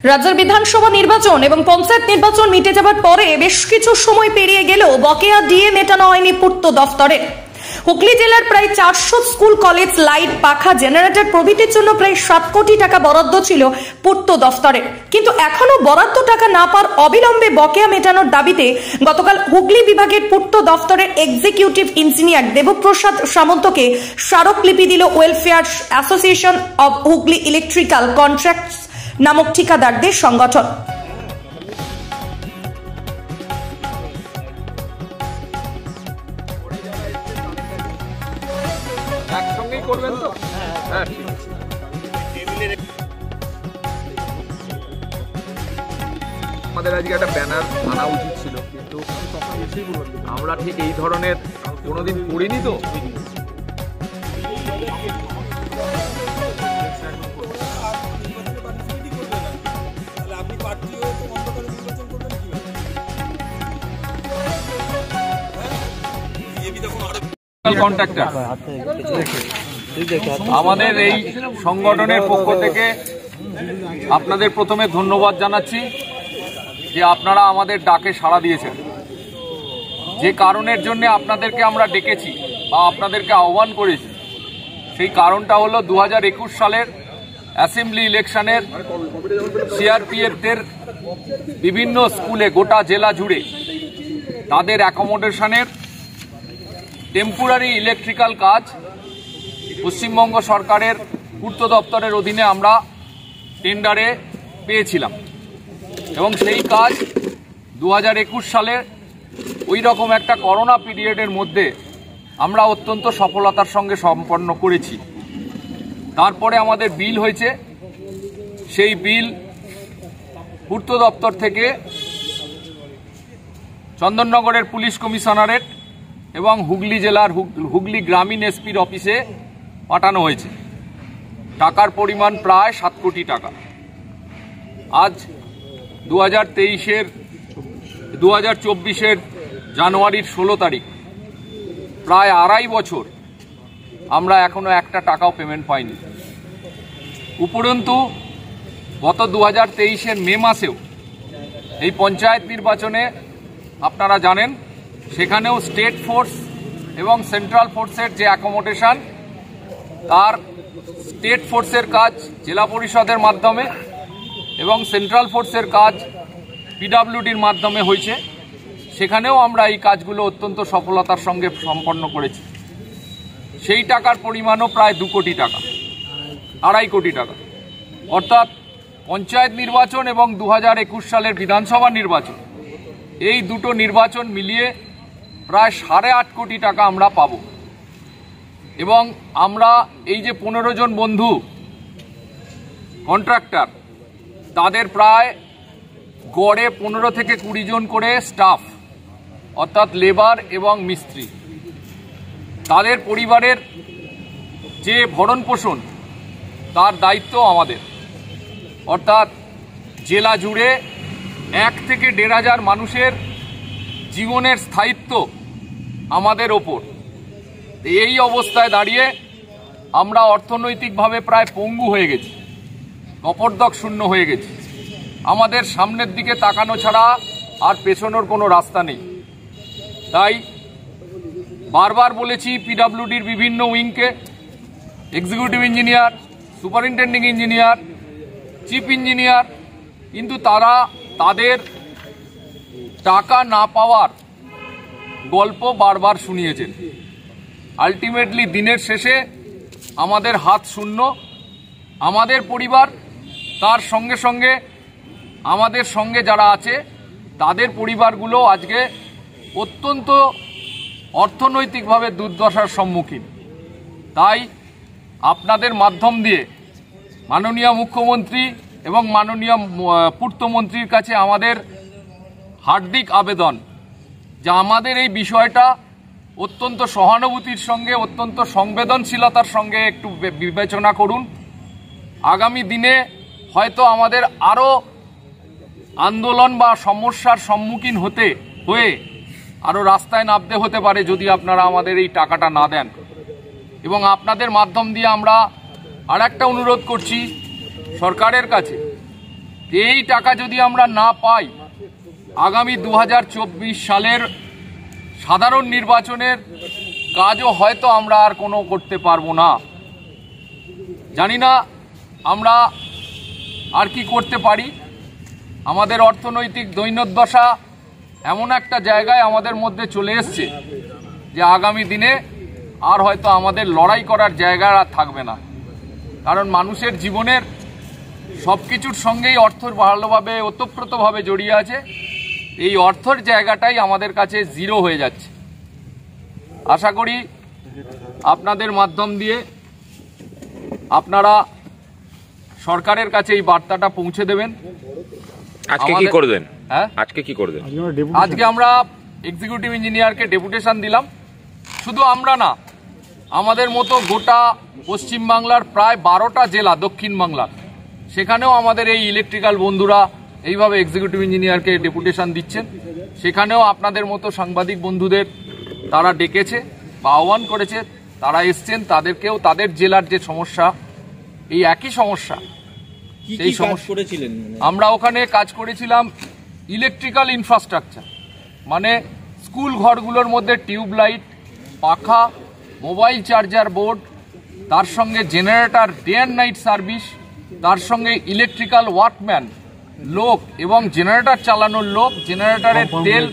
রাজ্যের বিধানসভা নির্বাচন এবং পঞ্চায়েত নির্বাচন মিটে যাবার পরে বেশ কিছু সময় পেরিয়ে গেলেও বকেয়া ডিএ মেটানো হয়নি পূর্ত দফতরে। হুগলি জেলার প্রায় 400 স্কুল, কলেজ, লাইট, পাখা, জেনারেটর প্রভৃতির জন্য প্রায় 7 কোটি টাকা বরাদ্দ ছিল পূর্ত দফতরে, কিন্তু এখনো বরাদ্দ টাকা না পাওয়ার অবিলম্বে বকেয়া মেটানোর দাবিতে গতকাল হুগলি বিভাগের পূর্ত দফতরের এক্সিকিউটিভ ইঞ্জিনিয়ার দেবপ্রসাদ সামন্তকে স্মারকলিপি দিল welfare association of Hooghly electrical contracts নামক ঠিকাদারদের সংগঠন। আমাদের আজকে একটা ব্যানার আনা উচিত ছিল, কিন্তু আমরা ঠিক এই ধরনের কোনোদিন করিনি। তো কন্ট্রাক্টর আমাদের এই সংগঠনের পক্ষ থেকে আপনাদের প্রথমে ধন্যবাদ জানাচ্ছি যে আপনারা আমাদের ডাকে সাড়া দিয়েছেন। যে কারণের জন্য আপনাদেরকে আমরা ডেকেছি বা আপনাদেরকে আহ্বান করেছি, সেই কারণটা হলো 2021 সালের অ্যাসেম্বলি ইলেকশনের সিআরপিএফের বিভিন্ন স্কুলে গোটা জেলা জুড়ে তাদের অ্যাকোমোডেশনের টেম্পোরারি ইলেকট্রিক্যাল কাজ পশ্চিমবঙ্গ সরকারের পূর্ত দপ্তরের অধীনে আমরা টেন্ডারে পেয়েছিলাম, এবং সেই কাজ 2021 সালে ওই রকম একটা করোনা পিরিয়ডের মধ্যে আমরা অত্যন্ত সফলতার সঙ্গে সম্পন্ন করেছি। তারপরে আমাদের বিল হয়েছে, সেই বিল পূর্ত দপ্তর থেকে চন্দননগরের পুলিশ কমিশনারেট এবং হুগলি জেলার হুগলি গ্রামীণ এসপির অফিসে পাঠানো হয়েছে। টাকার পরিমাণ প্রায় 7 কোটি টাকা। আজ 2024 জানুয়ারির 16 তারিখ, প্রায় 2.5 বছর আমরা এখনো একটা টাকাও পেমেন্ট পাইনি। উপরন্তু গত 2023 মে মাসেও এই পঞ্চায়েত নির্বাচনে আপনারা জানেন, সেখানেও স্টেট ফোর্স এবং সেন্ট্রাল ফোর্সের যে অ্যাকোমোডেশন, তার স্টেট ফোর্সের কাজ জেলা পরিষদের মাধ্যমে এবং সেন্ট্রাল ফোর্সের কাজ পিডব্লিউডির মাধ্যমে হয়েছে। সেখানেও আমরা এই কাজগুলো অত্যন্ত সফলতার সঙ্গে সম্পন্ন করেছি। সেই টাকার পরিমাণও প্রায় 2 কোটি টাকা, 2.5 কোটি টাকা। অর্থাৎ পঞ্চায়েত নির্বাচন এবং 2021 সালের বিধানসভা নির্বাচন, এই দুটো নির্বাচন মিলিয়ে প্রায় 8.5 কোটি টাকা আমরা পাব। এবং আমরা এই যে 15 জন বন্ধু কন্ট্রাক্টর, তাদের প্রায় গড়ে 15 থেকে 20 জন করে স্টাফ, অর্থাৎ লেবার এবং মিস্ত্রি, তাদের পরিবারের যে ভরণ পোষণ তার দায়িত্ব আমাদের। অর্থাৎ জেলা জুড়ে 1 থেকে 1,500 মানুষের জীবনের স্থায়িত্ব আমাদের ওপর। এই অবস্থায় দাঁড়িয়ে আমরা অর্থনৈতিকভাবে প্রায় পঙ্গু হয়ে গেছি, কপর্দক শূন্য হয়ে গেছি। আমাদের সামনের দিকে তাকানো ছাড়া আর পেছনোর কোনো রাস্তা নেই। তাই বারবার বলেছি পিডব্লিউডির বিভিন্ন উইংকে, executive engineer, superintending engineer, chief engineer, কিন্তু তারা তাদের টাকা না পাওয়ার গল্প বারবার শুনিয়েছেন। আলটিমেটলি দিনের শেষে আমাদের হাত শূন্য। আমাদের পরিবার, তার সঙ্গে সঙ্গে আমাদের সঙ্গে যারা আছে তাদের পরিবারগুলো আজকে অত্যন্ত অর্থনৈতিকভাবে দুর্দশার সম্মুখীন। তাই আপনাদের মাধ্যম দিয়ে মাননীয় মুখ্যমন্ত্রী এবং মাননীয় পূর্তমন্ত্রীর কাছে আমাদের হার্দিক আবেদন যে আমাদের এই বিষয়টা অত্যন্ত সহানুভূতির সঙ্গে, অত্যন্ত সংবেদনশীলতার সঙ্গে একটু বিবেচনা করুন। আগামী দিনে হয়তো আমাদের আরও আন্দোলন বা সমস্যার সম্মুখীন হয়ে আরও রাস্তায় নামতে হতে পারে যদি আপনারা আমাদের এই টাকাটা না দেন। এবং আপনাদের মাধ্যম দিয়ে আমরা আরেকটা অনুরোধ করছি সরকারের কাছে এই টাকা যদি আমরা না পাই, আগামী 2024 সালের সাধারণ নির্বাচনের কাজও হয়তো আমরা আর কোনো করতে পারবো না। জানি না আমরা আর কি করতে পারি। আমাদের অর্থনৈতিক দৈন্যদশা এমন একটা জায়গায় আমাদের মধ্যে চলে এসছে যে আগামী দিনে আর হয়তো আমাদের লড়াই করার জায়গা আর থাকবে না। কারণ মানুষের জীবনের সব কিছুর সঙ্গেই অর্থ ভালোভাবে ওতপ্রোতভাবে জড়িয়ে আছে। এই অর্থের জায়গাটাই আমাদের কাছে জিরো হয়ে যাচ্ছে। আশা করি আপনাদের মাধ্যম দিয়ে আপনারা সরকারের কাছে এই বার্তাটা পৌঁছে দেবেন। আজকে কি করবেন? হ্যাঁ, আজকে কি করবেন? আজকে আমরা এক্সিকিউটিভ ইঞ্জিনিয়ারকে ডেপুটেশন দিলাম। শুধু আমরা না, আমাদের মতো গোটা পশ্চিমবাংলার প্রায় 12টা জেলা দক্ষিণ বাংলার, সেখানেও আমাদের এই ইলেকট্রিক্যাল বন্ধুরা এইভাবে এক্সিকিউটিভ ইঞ্জিনিয়ারকে ডেপুটেশন দিচ্ছেন। সেখানেও আপনাদের মতো সাংবাদিক বন্ধুদের তারা ডেকেছে বা আহ্বান করেছে, তারা এসছেন, তাদেরকেও তাদের জেলার যে সমস্যা, এই একই সমস্যা, সেই সমস্যা আমরা ওখানে কাজ করেছিলাম। ইলেকট্রিক্যাল ইনফ্রাস্ট্রাকচার মানে স্কুল ঘরগুলোর মধ্যে টিউবলাইট, পাখা, মোবাইল চার্জার বোর্ড, তার সঙ্গে generator day and night service, তার সঙ্গে ইলেকট্রিক্যাল ওয়ার্কম্যান লোক এবং জেনারেটর চালানোর লোক, জেনারেটরের তেল,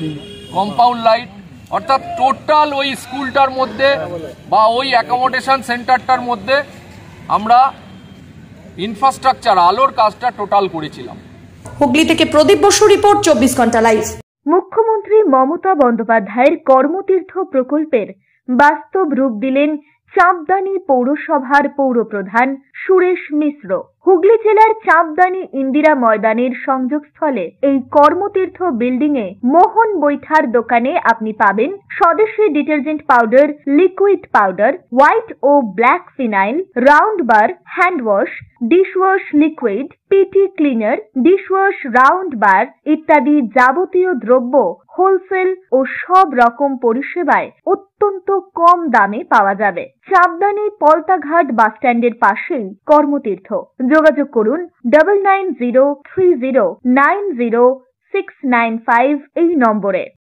কম্পাউন্ড লাইট, অর্থাৎ টোটাল ওই স্কুলটার মধ্যে বা ওই অ্যাকোমোডেশন সেন্টারটার মধ্যে আমরা ইনফ্রাস্ট্রাকচার আলোর কাজটা টোটাল করেছিলাম। হুগলি থেকে প্রদীপ বসু রিপোর্ট, 24 ঘন্টা লাইভ। মুখ্যমন্ত্রী মমতা বন্দ্যোপাধ্যায়ের কর্মতীর্থ প্রকল্পের বাস্তব রূপ দিলেন চাঁপদানি পৌরসভার পৌরপ্রধান সুরেশ মিশ্র। হুগলি জেলার চাঁপদানি ইন্দিরা ময়দানের সংযোগস্থলে এই কর্মতীর্থ বিল্ডিং এ মোহন বৈঠার দোকানে আপনি পাবেন Swadeshi detergent powder, liquid powder, white ও black phenyl, round bar, hand wash, dishwash liquid, PT cleaner, dishwash round bar ইত্যাদি যাবতীয় দ্রব্য হোলসেল ও সব রকম পরিষেবায় অত্যন্ত কম দামে পাওয়া যাবে। চাঁপদানি পলতাঘাট বাসস্ট্যান্ডের পাশেই কর্মতীর্থ। যোগাযোগ করুন 9903090695 এই নম্বরে।